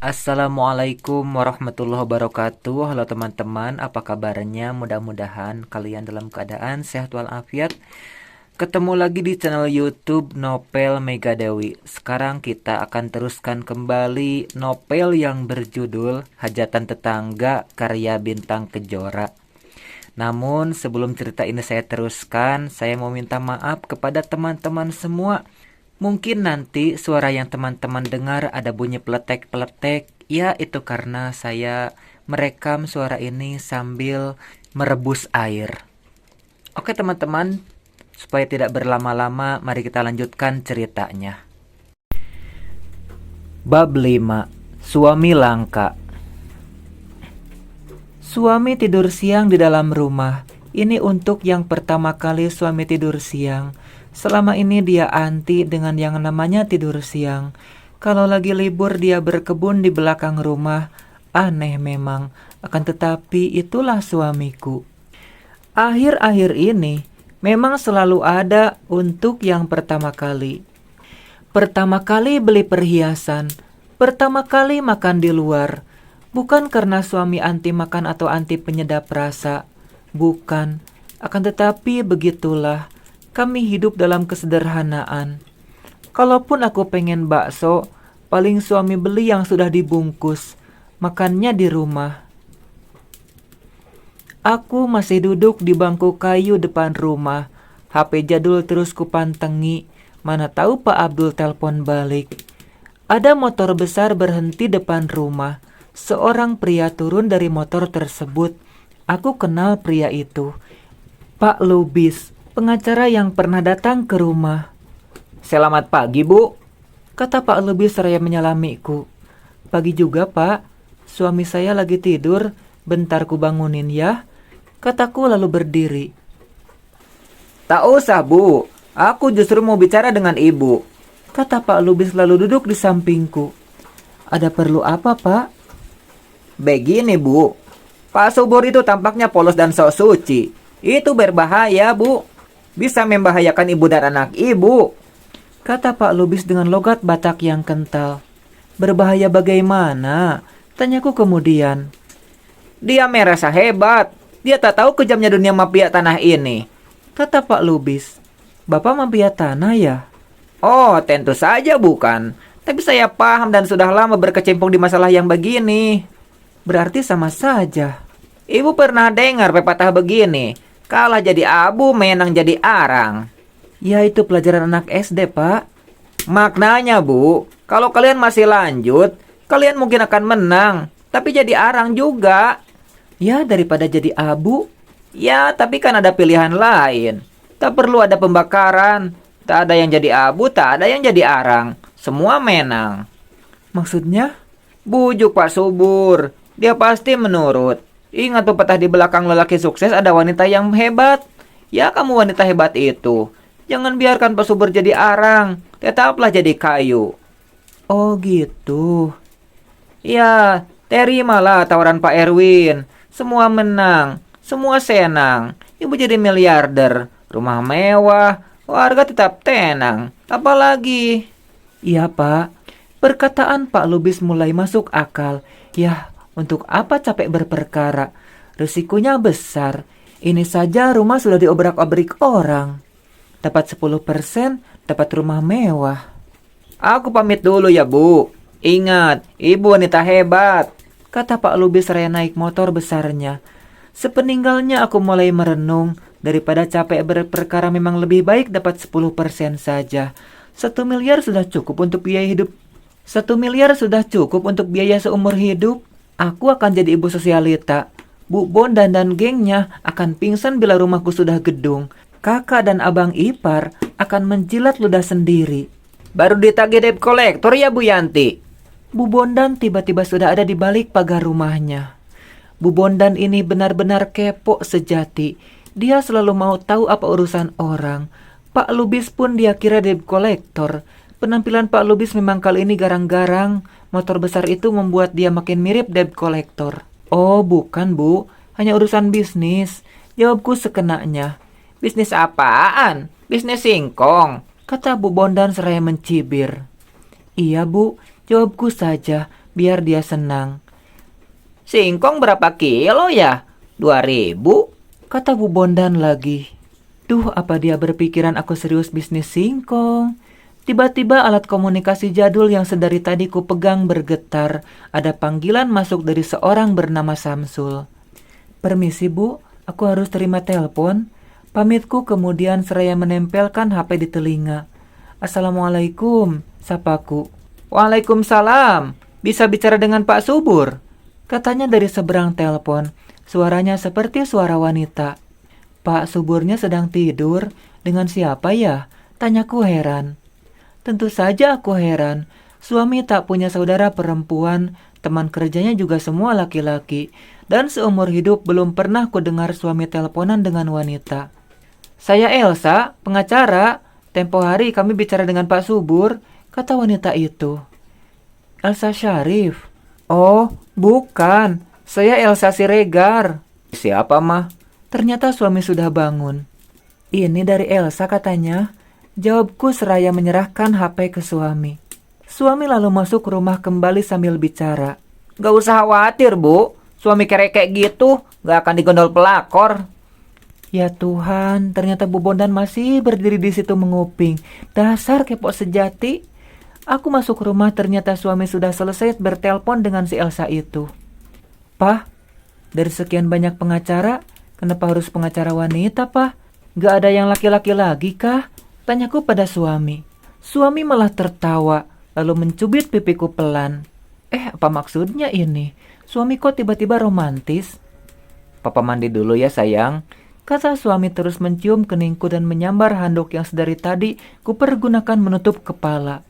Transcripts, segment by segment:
Assalamualaikum warahmatullahi wabarakatuh. Halo teman-teman, apa kabarnya? Mudah-mudahan kalian dalam keadaan sehat walafiat. Ketemu lagi di channel YouTube Novel Megadewi. Sekarang kita akan teruskan kembali novel yang berjudul Hajatan Tetangga karya Bintang Kejora. Namun sebelum cerita ini saya teruskan, saya mau minta maaf kepada teman-teman semua. Mungkin nanti suara yang teman-teman dengar ada bunyi peletek-peletek. Ya, itu karena saya merekam suara ini sambil merebus air. Oke teman-teman, supaya tidak berlama-lama, mari kita lanjutkan ceritanya. Bab 5. Suami Langka. Suami tidur siang di dalam rumah. Ini untuk yang pertama kali suami tidur siang. Selama ini dia anti dengan yang namanya tidur siang. Kalau lagi libur dia berkebun di belakang rumah. Aneh memang, akan tetapi itulah suamiku. Akhir-akhir ini memang selalu ada untuk yang pertama kali. Pertama kali beli perhiasan, pertama kali makan di luar. Bukan karena suami anti makan atau anti penyedap rasa. Bukan, akan tetapi begitulah. Kami hidup dalam kesederhanaan. Kalaupun aku pengen bakso, paling suami beli yang sudah dibungkus. Makannya di rumah. Aku masih duduk di bangku kayu depan rumah. HP jadul terus kupantengi. Mana tahu Pak Abdul telepon balik. Ada motor besar berhenti depan rumah. Seorang pria turun dari motor tersebut. Aku kenal pria itu. Pak Lubis, pengacara yang pernah datang ke rumah. "Selamat pagi, Bu," kata Pak Lubis seraya menyalamiku. "Pagi juga, Pak. Suami saya lagi tidur. Bentar ku bangunin ya," kataku lalu berdiri. "Tak usah, Bu. Aku justru mau bicara dengan Ibu," kata Pak Lubis lalu duduk di sampingku. "Ada perlu apa, Pak?" "Begini, Bu. Pak Subur itu tampaknya polos dan sok suci. Itu berbahaya, Bu. Bisa membahayakan ibu dan anak ibu," kata Pak Lubis dengan logat Batak yang kental. "Berbahaya bagaimana?" tanyaku kemudian. "Dia merasa hebat. Dia tak tahu kejamnya dunia mafia tanah ini," kata Pak Lubis. "Bapak mafia tanah ya?" "Oh, tentu saja bukan. Tapi saya paham dan sudah lama berkecimpung di masalah yang begini." "Berarti sama saja." "Ibu pernah dengar pepatah begini, kalah jadi abu, menang jadi arang." "Ya, itu pelajaran anak SD, Pak." "Maknanya, Bu, kalau kalian masih lanjut, kalian mungkin akan menang, tapi jadi arang juga." "Ya, daripada jadi abu." "Ya, tapi kan ada pilihan lain. Tak perlu ada pembakaran. Tak ada yang jadi abu, tak ada yang jadi arang. Semua menang." "Maksudnya?" "Bujuk Pak Subur. Dia pasti menurut. Ingat pepatah di belakang lelaki sukses ada wanita yang hebat. Ya, kamu wanita hebat itu. Jangan biarkan Pak Subur jadi arang. Tetaplah jadi kayu." "Oh gitu." "Ya, terimalah tawaran Pak Erwin. Semua menang. Semua senang. Ibu jadi miliarder. Rumah mewah. Warga tetap tenang. Apalagi?" "Iya, Pak." Perkataan Pak Lubis mulai masuk akal. Ya, untuk apa capek berperkara? Risikonya besar. Ini saja rumah sudah diobrak-abrik orang. Dapat 10%, dapat rumah mewah. "Aku pamit dulu ya, Bu. Ingat, Ibu wanita hebat," kata Pak Lubis seraya naik motor besarnya. Sepeninggalnya aku mulai merenung. Daripada capek berperkara memang lebih baik dapat 10% saja. 1 miliar sudah cukup untuk biaya hidup. 1 miliar sudah cukup untuk biaya seumur hidup. Aku akan jadi ibu sosialita. Bu Bondan dan gengnya akan pingsan bila rumahku sudah gedung. Kakak dan abang ipar akan menjilat ludah sendiri. "Baru ditagih debt kolektor ya, Bu Yanti?" Bu Bondan tiba-tiba sudah ada di balik pagar rumahnya. Bu Bondan ini benar-benar kepo sejati. Dia selalu mau tahu apa urusan orang. Pak Lubis pun dia kira debt kolektor. Penampilan Pak Lubis memang kali ini garang-garang. Motor besar itu membuat dia makin mirip debt kolektor. "Oh, bukan, Bu. Hanya urusan bisnis," jawabku sekenanya. "Bisnis apaan? Bisnis singkong," kata Bu Bondan seraya mencibir. "Iya, Bu," jawabku saja. biar dia senang. "Singkong berapa kilo ya? 2.000?" kata Bu Bondan lagi. Duh, apa dia berpikiran aku serius bisnis singkong? Tiba-tiba alat komunikasi jadul yang sedari tadi ku pegang bergetar. Ada panggilan masuk dari seorang bernama Samsul. "Permisi Bu, aku harus terima telepon." Pamitku kemudian seraya menempelkan HP di telinga. "Assalamualaikum," sapaku. "Waalaikumsalam. Bisa bicara dengan Pak Subur?" katanya dari seberang telepon. Suaranya seperti suara wanita. "Pak Suburnya sedang tidur. Dengan siapa ya?" tanyaku heran. Tentu saja aku heran. Suami tak punya saudara perempuan, teman kerjanya juga semua laki-laki. Dan seumur hidup belum pernah ku dengar suami teleponan dengan wanita. "Saya Elsa, pengacara. Tempo hari kami bicara dengan Pak Subur," kata wanita itu. "Elsa Syarif?" "Oh, bukan. Saya Elsa Siregar." "Siapa, mah?" Ternyata suami sudah bangun. "Ini dari Elsa," katanya. Jawabku seraya menyerahkan HP ke suami. Suami lalu masuk rumah kembali sambil bicara. "Gak usah khawatir, Bu. Suami kerek kayak gitu gak akan digondol pelakor." Ya Tuhan, ternyata Bu Bondan masih berdiri di situ menguping. Dasar kepo sejati. Aku masuk rumah, ternyata suami sudah selesai bertelpon dengan si Elsa itu. "Pah, dari sekian banyak pengacara, kenapa harus pengacara wanita, Pah? Gak ada yang laki-laki lagi kah?" tanyaku pada suami. Suami malah tertawa, lalu mencubit pipiku pelan. Apa maksudnya ini? Suami kok tiba-tiba romantis? "Papa mandi dulu ya sayang," kata suami terus mencium keningku dan menyambar handuk yang sedari tadi kupergunakan menutup kepala.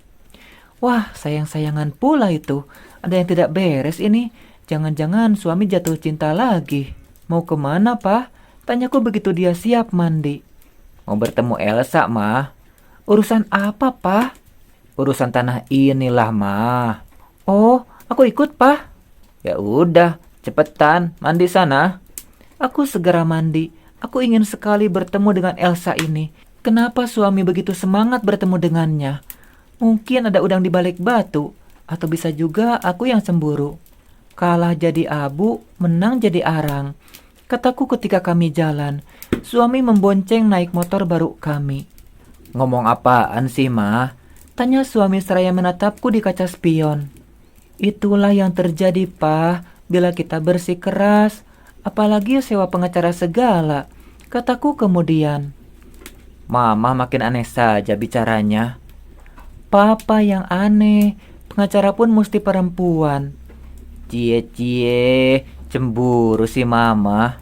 Wah, sayang-sayangan pula itu. Ada yang tidak beres ini. Jangan-jangan suami jatuh cinta lagi. "Mau kemana, Pak?" tanyaku begitu dia siap mandi. "Mau bertemu Elsa, Mah." "Urusan apa, Pak?" "Urusan tanah inilah, Mah." "Oh, aku ikut, Pak." "Ya udah, cepetan, mandi sana." Aku segera mandi. Aku ingin sekali bertemu dengan Elsa ini. Kenapa suami begitu semangat bertemu dengannya? Mungkin ada udang di balik batu, atau bisa juga aku yang cemburu. Kalah jadi abu, menang jadi arang, kataku ketika kami jalan. Suami membonceng naik motor baru kami. "Ngomong apaan sih, Mah?" tanya suami seraya menatapku di kaca spion. "Itulah yang terjadi, Pak, bila kita bersikeras. Apalagi sewa pengacara segala," kataku kemudian. "Mama makin aneh saja bicaranya." "Papa yang aneh, pengacara pun mesti perempuan." "Cie-cie, cemburu si Mama."